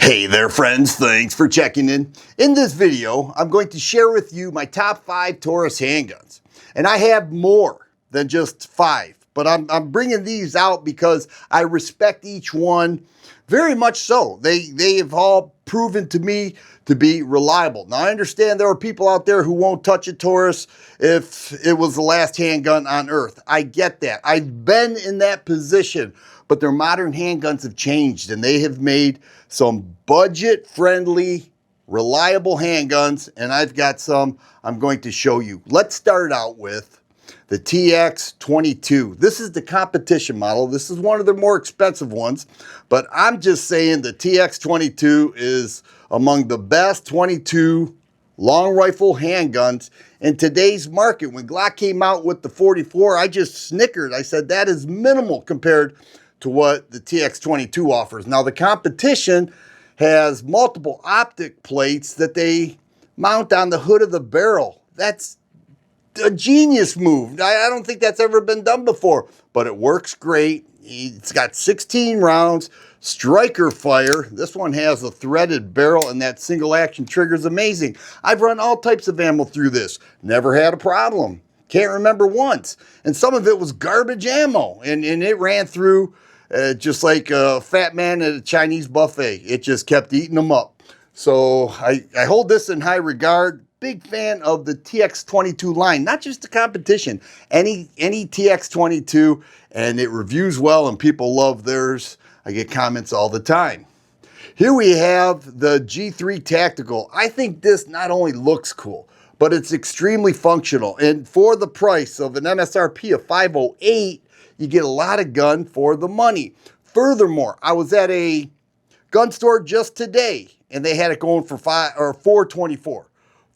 Hey there friends, thanks for checking in. In this video, I'm going to share with you my top 5 Taurus handguns. And I have more than just 5, but I'm bringing these out because I respect each one very much so. They have all proven to me to be reliable. Now I understand there are people out there who won't touch a Taurus if it was the last handgun on earth. I get that. I've been in that position, but their modern handguns have changed and they have made some budget-friendly, reliable handguns, and I've got some I'm going to show you. Let's start out with the TX22. This is the competition model. This is one of the more expensive ones, but I'm just saying the TX22 is among the best 22 long rifle handguns in today's market. When Glock came out with the 44, I just snickered. I said that is minimal compared to what the TX22 offers. Now the competition has multiple optic plates that they mount on the hood of the barrel. That's a genius move. I don't think that's ever been done before, but it works great. It's got 16 rounds, striker fire. This one has a threaded barrel and that single action trigger is amazing. I've run all types of ammo through this. Never had a problem. Can't remember once. And some of it was garbage ammo and it ran through just like a fat man at a Chinese buffet. It just kept eating them up. So I hold this in high regard. Big fan of the TX22 line, not just the competition, any TX22, and it reviews well and people love theirs. I get comments all the time. Here we have the G3 Tactical. I think this not only looks cool, but it's extremely functional. And for the price of an MSRP of $508, you get a lot of gun for the money. Furthermore, I was at a gun store just today and they had it going for $424.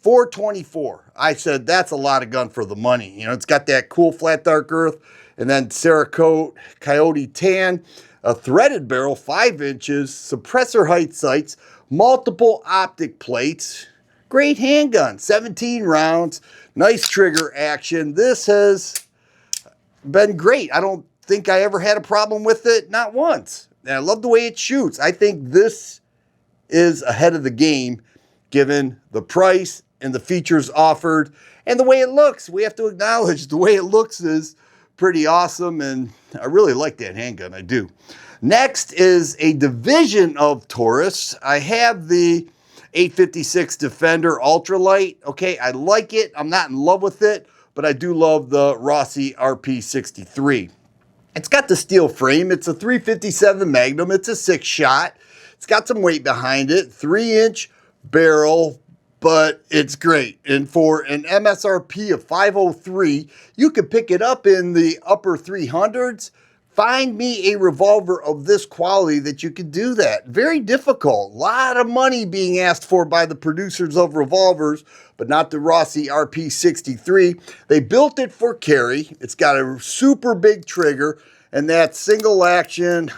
$424. I said that's a lot of gun for the money. You know, it's got that cool flat dark earth and then Cerakote Coyote tan, a threaded barrel, 5 inches, suppressor height sights, multiple optic plates, great handgun, 17 rounds, nice trigger action. This has been great. I don't think I ever had a problem with it, not once. And I love the way it shoots. I think this is ahead of the game given the price and the features offered and the way it looks. We have to acknowledge the way it looks is pretty awesome, and I really like that handgun, I do. Next is a division of Taurus. I have the 856 Defender Ultralight. Okay, I like it. I'm not in love with it, but I do love the Rossi RP63. It's got the steel frame. It's a 357 Magnum. It's a 6-shot. It's got some weight behind it. 3-inch barrel, but it's great. And for an MSRP of $503, you could pick it up in the upper 300s. Find me a revolver of this quality that you could do that. Very difficult. A lot of money being asked for by the producers of revolvers, but not the Rossi RP63. They built it for carry. It's got a super big trigger and that single action,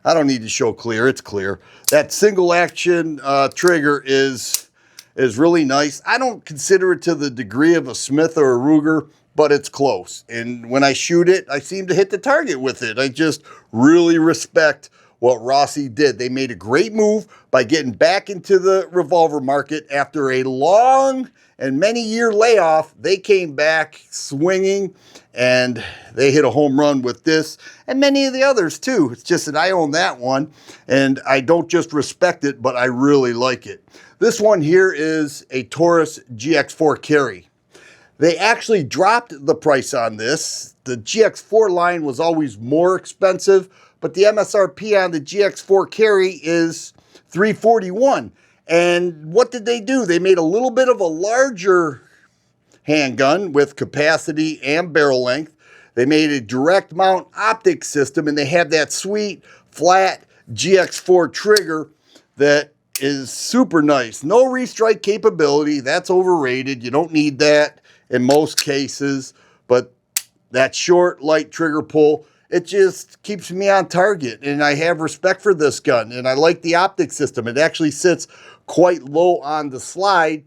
I don't need to show clear, it's clear. That single action trigger is really nice. I don't consider it to the degree of a Smith or a Ruger, but it's close. And when I shoot it, I seem to hit the target with it. I just really respect what Rossi did. They made a great move by getting back into the revolver market after a long and many-year layoff. They came back swinging and they hit a home run with this and many of the others too. It's just that I own that one and I don't just respect it, but I really like it. This one here is a Taurus GX4 carry. They actually dropped the price on this. The GX4 line was always more expensive, but the MSRP on the GX4 carry is $341. And what did they do? They made a little bit of a larger handgun with capacity and barrel length. They made a direct mount optic system and they have that sweet flat GX4 trigger that is super nice. No restrike capability. That's overrated. You don't need that in most cases, but that short, light trigger pull, it just keeps me on target. And I have respect for this gun and I like the optic system. It actually sits quite low on the slide.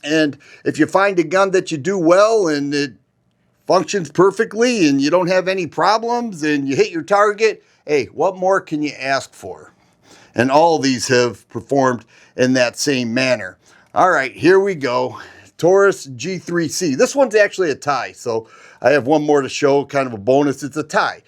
And if you find a gun that you do well and it functions perfectly and you don't have any problems and you hit your target, hey, what more can you ask for? And all of these have performed in that same manner. All right, here we go. Taurus G3C. This one's actually a tie, so I have one more to show, kind of a bonus. It's a tie.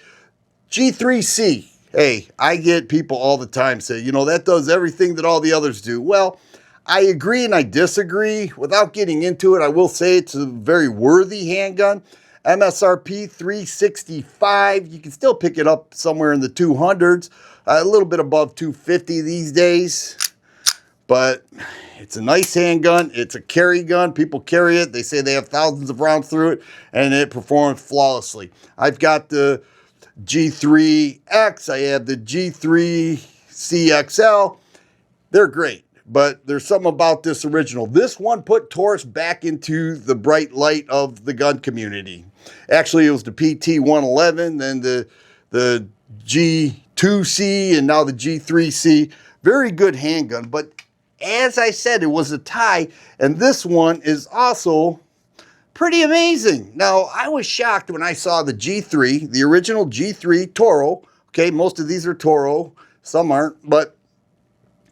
G3C. Hey, I get people all the time say, you know, that does everything that all the others do. Well, I agree and I disagree. Without getting into it, I will say it's a very worthy handgun. MSRP $365. You can still pick it up somewhere in the 200s, a little bit above 250 these days. But it's a nice handgun. It's a carry gun. People carry it. They say they have thousands of rounds through it, and it performs flawlessly. I've got the G3X. I have the G3CXL. They're great, but there's something about this original. This one put Taurus back into the bright light of the gun community. Actually, it was the PT111, then the G2C, and now the G3C. Very good handgun, but as I said, it was a tie, and this one is also pretty amazing. Now, I was shocked when I saw the G3, the original G3 Toro. Okay, most of these are Toro, some aren't, but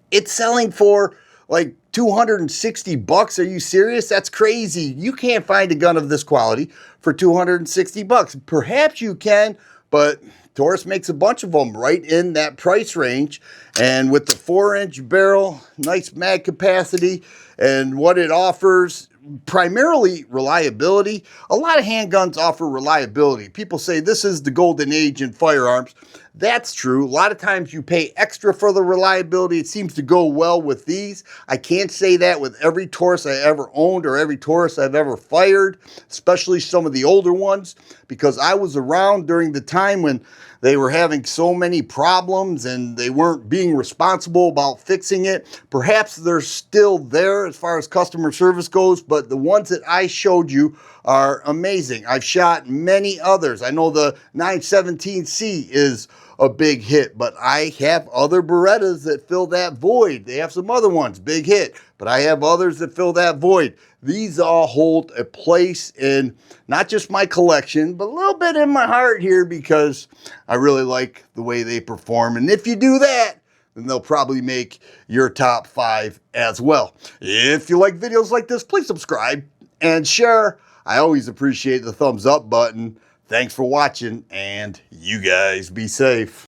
it's selling for like 260 bucks. Are you serious? That's crazy. You can't find a gun of this quality for 260 bucks. Perhaps you can, but Taurus makes a bunch of them right in that price range. And with the 4-inch barrel, nice mag capacity, and what it offers, primarily reliability. A lot of handguns offer reliability. People say this is the golden age in firearms. That's true. A lot of times you pay extra for the reliability. It seems to go well with these. I can't say that with every Taurus I ever owned or every Taurus I've ever fired, especially some of the older ones, because I was around during the time when they were having so many problems and they weren't being responsible about fixing it. Perhaps they're still there as far as customer service goes, but the ones that I showed you are amazing. I've shot many others. I know the 917C is a big hit, but I have other Berettas that fill that void. They have some other ones, big hit, but I have others that fill that void. These all hold a place in not just my collection, but a little bit in my heart here because I really like the way they perform. And if you do that, then they'll probably make your top 5 as well. If you like videos like this, please subscribe and share. I always appreciate the thumbs up button. Thanks for watching, and you guys be safe.